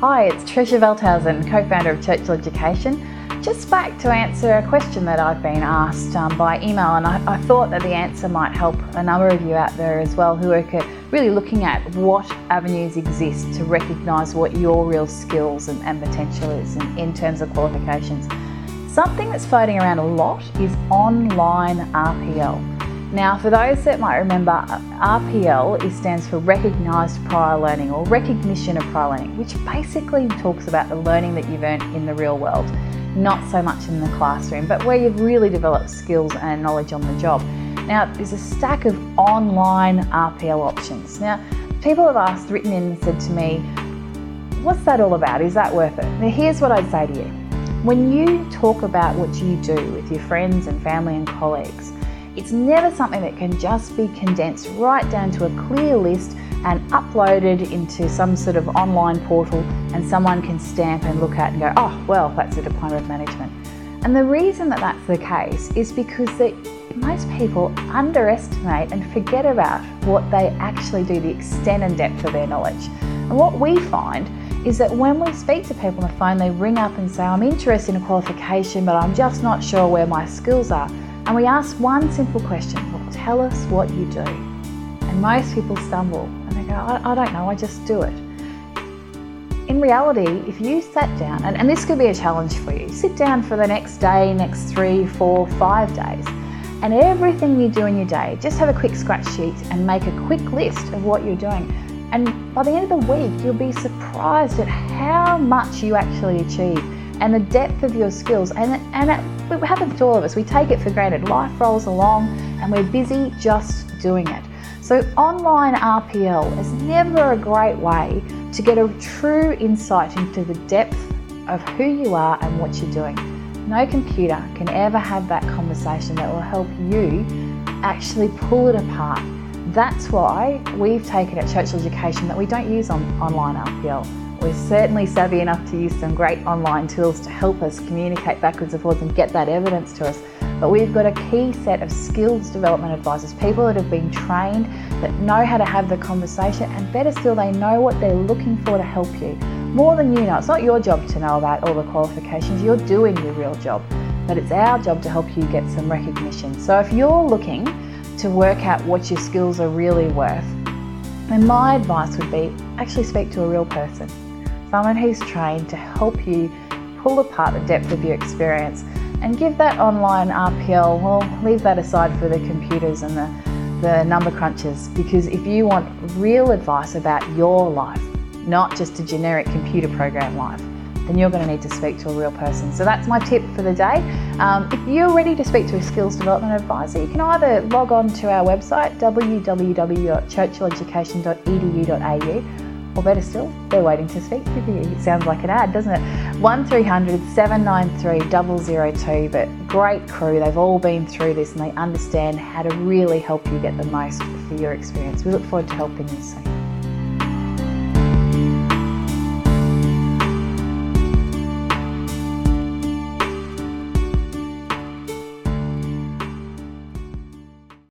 Hi, it's Tricia co-founder of Churchill Education. Just back to answer a question that I've been asked by email, and I thought that the answer might help a number of you out there as well who are really looking at what avenues exist to recognise what your real skills and potential is in terms of qualifications. Something that's floating around a lot is online RPL. Now, for those that might remember, RPL stands for Recognised Prior Learning, or Recognition of Prior Learning, which basically talks about the learning that you've earned in the real world, not so much in the classroom, but where you've really developed skills and knowledge on the job. Now, there's a stack of online RPL options. Now, people have written in and said to me, what's that all about? Is that worth it? Now, here's what I'd say to you. When you talk about what you do with your friends and family and colleagues, it's never something that can just be condensed right down to a clear list and uploaded into some sort of online portal and someone can stamp and look at and go, oh, well, that's a diploma of management. And the reason that that's the case is because most people underestimate and forget about what they actually do, the extent and depth of their knowledge. And what we find is that when we speak to people on the phone, they ring up and say, I'm interested in a qualification, but I'm just not sure where my skills are. And we ask one simple question, well, tell us what you do. And most people stumble and they go, I don't know, I just do it. In reality, if you sat down, and this could be a challenge for you, sit down for the next day, next 3, 4, 5 days, and everything you do in your day, just have a quick scratch sheet and make a quick list of what you're doing. And by the end of the week, you'll be surprised at how much you actually achieve and the depth of your skills. And it happens to all of us. We take it for granted. Life rolls along and we're busy just doing it. So online RPL is never a great way to get a true insight into the depth of who you are and what you're doing. No computer can ever have that conversation that will help you actually pull it apart. That's why we've taken at Churchill Education that we don't use online RPL. We're certainly savvy enough to use some great online tools to help us communicate backwards and forwards and get that evidence to us. But we've got a key set of skills development advisors, people that have been trained, that know how to have the conversation, and better still, they know what they're looking for to help you. More than you know. It's not your job to know about all the qualifications. You're doing your real job. But it's our job to help you get some recognition. So if you're looking to work out what your skills are really worth, then my advice would be actually speak to a real person. Someone who's trained to help you pull apart the depth of your experience and give that online RPL, well, leave that aside for the computers and the number crunchers, because if you want real advice about your life, not just a generic computer program life, then you're going to need to speak to a real person. So that's my tip for the day. If you're ready to speak to a skills development advisor, you can either log on to our website, www.churchilleducation.edu.au, or better still, they're waiting to speak with you. It sounds like an ad, doesn't it? 1300 793 002, but great crew. They've all been through this and they understand how to really help you get the most for your experience. We look forward to helping you soon.